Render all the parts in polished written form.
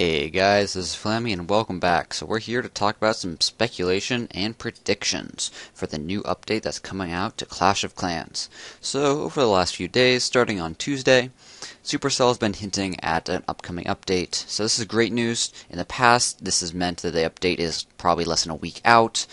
Hey guys, this is Flammy and welcome back. So we're here to talk about some speculation and predictions for the new update that's coming out to Clash of Clans. So over the last few days, starting on Tuesday, Supercell has been hinting at an upcoming update. So this is great news. In the past, this has meant that the update is probably less than a week out,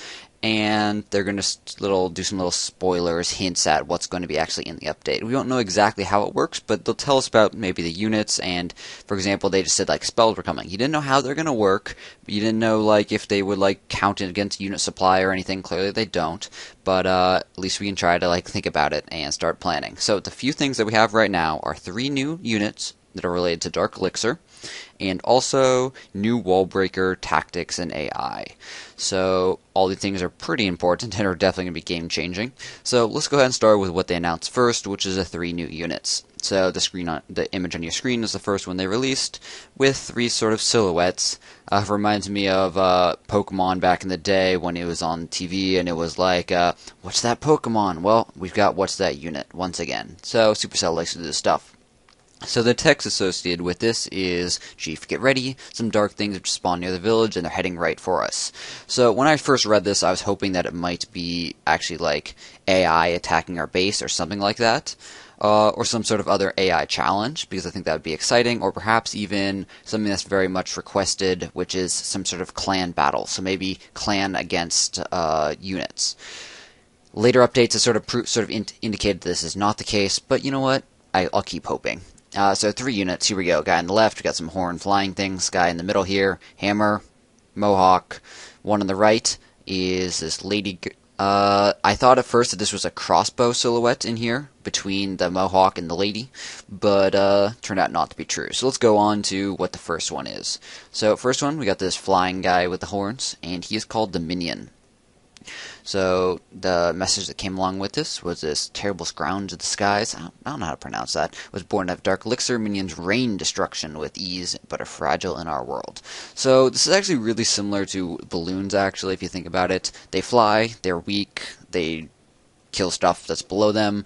and they're going to do some little spoilers, hints at what's going to be actually in the update. We don't know exactly how it works, but they'll tell us about maybe the units, and for example, they just said like spells were coming. You didn't know how they're going to work, but you didn't know like if they would like count it against unit supply or anything. Clearly they don't, but at least we can try to like think about it and start planning. So the few things that we have right now are 3 new units that are related to Dark Elixir, and also new wall breaker tactics and AI. So all these things are pretty important and are definitely going to be game changing. So let's go ahead and start with what they announced first, which is the 3 new units. So the image on your screen is the first one they released, with 3 sort of silhouettes. Reminds me of Pokemon back in the day when it was on TV and it was like, what's that Pokemon? Well, we've got what's that unit once again. So Supercell likes to do this stuff. So the text associated with this is, Chief, get ready, some dark things have spawned near the village and they're heading right for us. So when I first read this, I was hoping that it might be actually like AI attacking our base or something like that, or some sort of other AI challenge, because I think that would be exciting, or perhaps even something that's very much requested, which is some sort of clan battle, so maybe clan against units. Later updates have sort of indicated this is not the case, but you know what, I'll keep hoping. So 3 units, here we go. Guy on the left, we got some horn flying things. Guy in the middle here, hammer, mohawk. One on the right is this lady. I thought at first that this was a crossbow silhouette in here, between the mohawk and the lady, but turned out not to be true. So let's go on to what the first one is. So first one, we got this flying guy with the horns, and he is called the Minion. So the message that came along with this was this terrible scrounge of the skies, I don't know how to pronounce that, was born of dark elixir, minions rain destruction with ease, but are fragile in our world. So this is actually really similar to balloons, actually, if you think about it. They fly, they're weak, they kill stuff that's below them.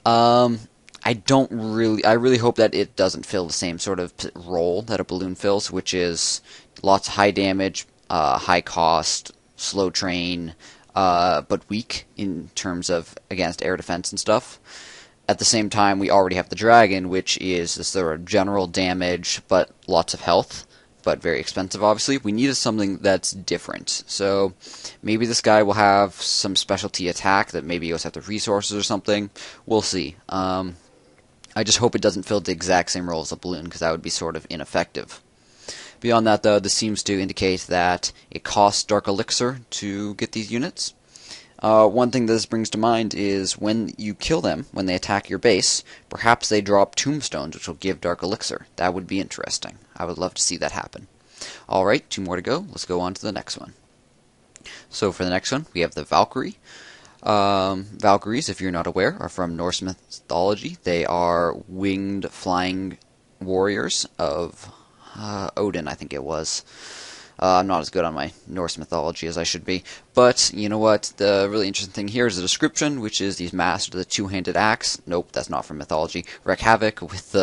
I really hope that it doesn't fill the same sort of role that a balloon fills, which is lots of high damage, high cost, slow train, but weak in terms of against air defense and stuff. At the same time, we already have the dragon, which is this sort of general damage, but lots of health, but very expensive, obviously. We needed something that's different. So maybe this guy will have some specialty attack that maybe goes after resources or something. We'll see. I just hope it doesn't fill the exact same role as a balloon, because that would be sort of ineffective. Beyond that, though, this seems to indicate that it costs Dark Elixir to get these units. One thing that this brings to mind is when you kill them, when they attack your base, perhaps they drop tombstones, which will give Dark Elixir. That would be interesting. I would love to see that happen. Alright, 2 more to go. Let's go on to the next one. So for the next one, we have the Valkarie. Valkaries, if you're not aware, are from Norse mythology. They are winged flying warriors of Odin, I think it was. I'm not as good on my Norse mythology as I should be. But, you know what, the really interesting thing here is the description, which is these masked with a 2-handed axe. Nope, that's not from mythology. Wreak havoc with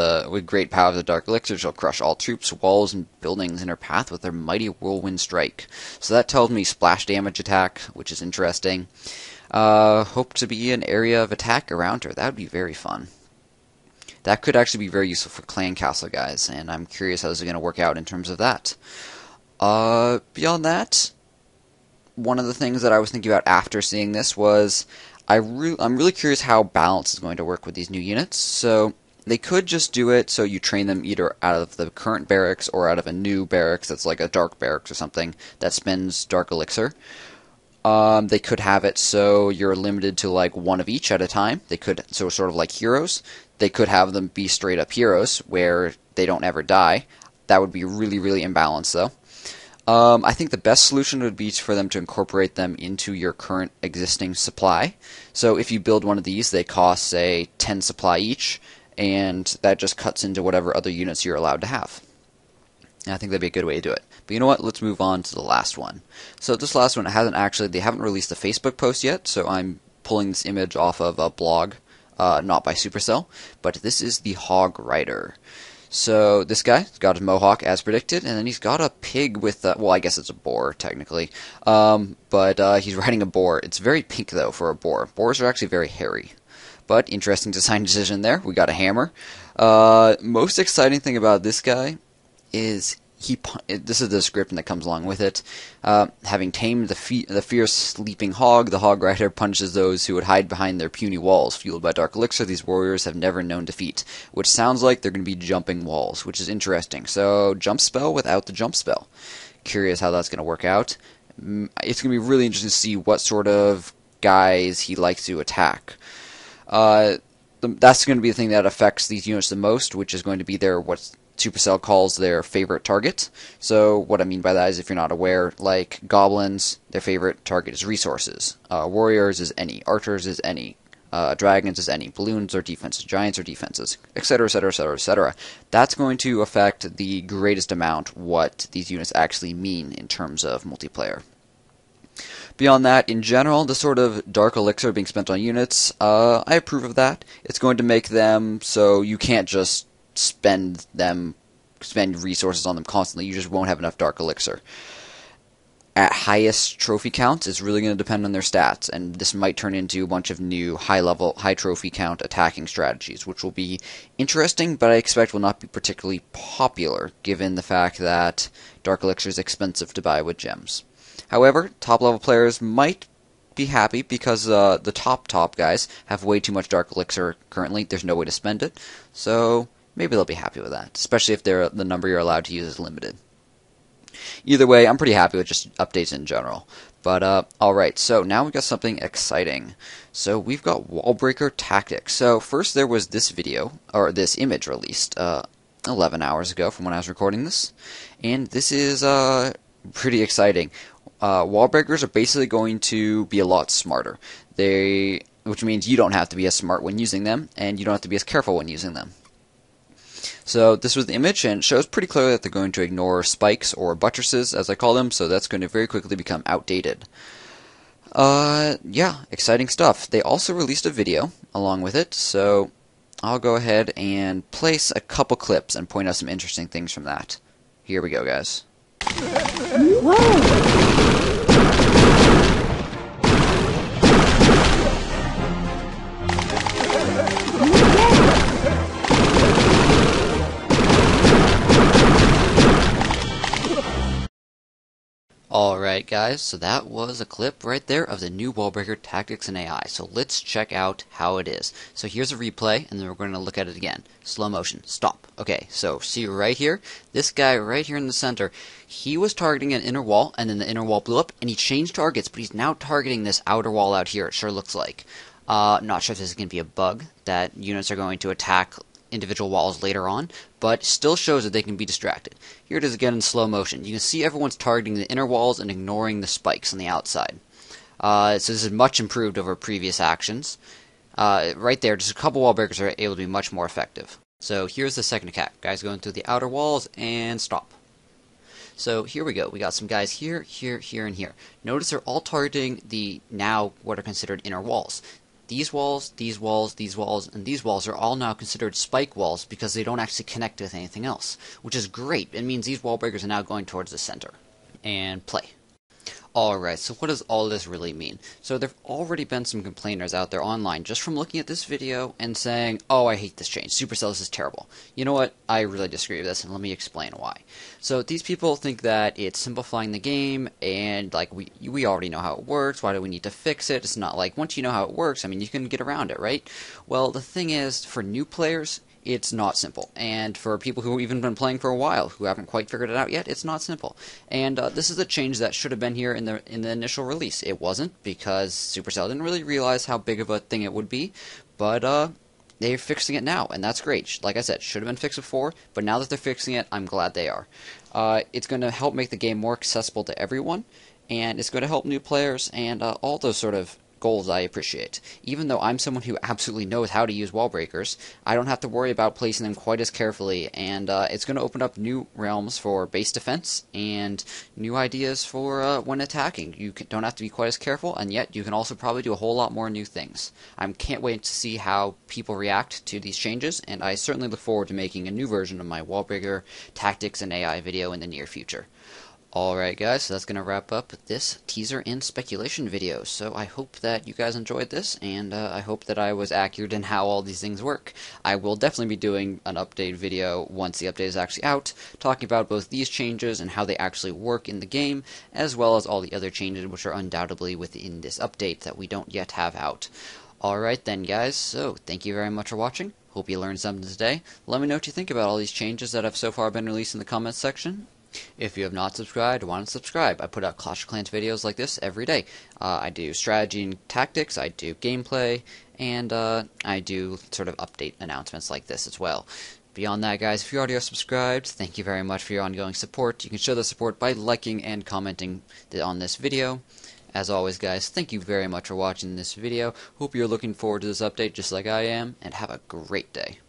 great power of the Dark Elixir, shall crush all troops, walls, and buildings in her path with their mighty whirlwind strike. So that tells me splash damage attack, which is interesting. Hope to be an area of attack around her. That would be very fun. That could actually be very useful for clan castle guys, and I'm curious how this is going to work out in terms of that. Beyond that, one of the things that I was thinking about after seeing this was I'm really curious how balance is going to work with these new units. So they could just do it so you train them either out of the current barracks or out of a new barracks that's like a dark barracks or something that spends Dark Elixir. They could have it so you're limited to like 1 of each at a time. They could, so sort of like heroes. They could have them be straight up heroes where they don't ever die. That would be really, really imbalanced though. I think the best solution would be for them to incorporate them into your current existing supply. So if you build one of these, they cost, say, 10 supply each, and that just cuts into whatever other units you're allowed to have. And I think that'd be a good way to do it. But you know what? Let's move on to the last one. So this last one they haven't released a Facebook post yet, so I'm pulling this image off of a blog, not by Supercell, but this is the Hog Rider. So this guy's got his mohawk as predicted, and then he's got a pig with, well, I guess it's a boar, technically. But he's riding a boar. It's very pink, though, for a boar. Boars are actually very hairy. But interesting design decision there. We got a hammer. Most exciting thing about this guy is this is the description that comes along with it. Having tamed the fierce sleeping hog, the Hog Rider punches those who would hide behind their puny walls. Fueled by dark elixir, these warriors have never known defeat. Which sounds like they're going to be jumping walls, which is interesting. So, jump spell without the jump spell. Curious how that's going to work out. It's going to be really interesting to see what sort of guys he likes to attack. That's going to be the thing that affects these units the most, which is going to be what Supercell calls their favorite target. So what I mean by that is, if you're not aware, like goblins, their favorite target is resources. Warriors is any. Archers is any. Dragons is any. Balloons are defenses. Giants are defenses. Etc., etc., etc., etc. That's going to affect the greatest amount what these units actually mean in terms of multiplayer. Beyond that, in general, the sort of dark elixir being spent on units, I approve of that. It's going to make them so you can't just spend resources on them constantly. You just won't have enough dark elixir. At highest trophy counts, it's really going to depend on their stats, and this might turn into a bunch of new high trophy count attacking strategies, which will be interesting, but I expect will not be particularly popular, given the fact that dark elixir is expensive to buy with gems. However, top-level players might be happy because the top guys have way too much dark elixir currently. There's no way to spend it, so maybe they'll be happy with that, especially if the number you're allowed to use is limited. Either way, I'm pretty happy with just updates in general. But, alright, so now we've got something exciting. So we've got Wallbreaker Tactics. So first there was this video, or this image released 11 hours ago from when I was recording this. And this is pretty exciting. Wallbreakers are basically going to be a lot smarter. Which means you don't have to be as smart when using them, and you don't have to be as careful when using them. So this was the image, and it shows pretty clearly that they're going to ignore spikes, or buttresses, as I call them, so that's going to very quickly become outdated. Yeah, exciting stuff. They also released a video along with it, so I'll go ahead and place a couple clips and point out some interesting things from that. Here we go, guys. Whoa! Alright guys, so that was a clip right there of the new Wallbreaker Tactics and AI. So let's check out how it is. So here's a replay, and then we're going to look at it again. Slow motion. Stop. Okay, so see right here? This guy right here in the center, he was targeting an inner wall, and then the inner wall blew up, and he changed targets, but he's now targeting this outer wall out here, it sure looks like. Not sure if this is going to be a bug, that units are going to attack individual walls later on, but still shows that they can be distracted. Here it is again in slow motion. You can see everyone's targeting the inner walls and ignoring the spikes on the outside. So this is much improved over previous actions. Right there, just a couple wall breakers are able to be much more effective. So here's the second attack. Guys going through the outer walls, and stop. So here we go. We got some guys here, here, here, and here. Notice they're all targeting the now what are considered inner walls. These walls, these walls, these walls, and these walls are all now considered spike walls because they don't actually connect with anything else, which is great. It means these wall breakers are now going towards the center. And play. Alright, so what does all this really mean? So there have already been some complainers out there online just from looking at this video and saying, oh, I hate this change. Supercell, this is terrible. You know what? I really disagree with this, and let me explain why. So these people think that it's simplifying the game, and like we already know how it works. Why do we need to fix it? It's not like once you know how it works, I mean, you can get around it, right? Well, the thing is, for new players, it's not simple. And for people who have even been playing for a while, who haven't quite figured it out yet, it's not simple. And this is a change that should have been here in the initial release. It wasn't, because Supercell didn't really realize how big of a thing it would be, but they're fixing it now, and that's great. Like I said, should have been fixed before, but now that they're fixing it, I'm glad they are. It's going to help make the game more accessible to everyone, and it's going to help new players and all those sort of goals I appreciate. Even though I'm someone who absolutely knows how to use wall breakers, I don't have to worry about placing them quite as carefully, and it's going to open up new realms for base defense and new ideas for when attacking. You don't have to be quite as careful, and yet you can also probably do a whole lot more new things. I can't wait to see how people react to these changes, and I certainly look forward to making a new version of my wall breaker tactics and AI video in the near future. Alright guys, so that's going to wrap up this teaser and speculation video. So I hope that you guys enjoyed this, and I hope that I was accurate in how all these things work. I will definitely be doing an update video once the update is actually out, talking about both these changes and how they actually work in the game, as well as all the other changes which are undoubtedly within this update that we don't yet have out. Alright then guys, so thank you very much for watching. Hope you learned something today. Let me know what you think about all these changes that have so far been released in the comments section. If you have not subscribed, why not subscribe? I put out Clash of Clans videos like this every day. I do strategy and tactics, I do gameplay, and I do sort of update announcements like this as well. Beyond that, guys, if you already are subscribed, thank you very much for your ongoing support. You can show the support by liking and commenting on this video. As always, guys, thank you very much for watching this video. Hope you're looking forward to this update just like I am, and have a great day.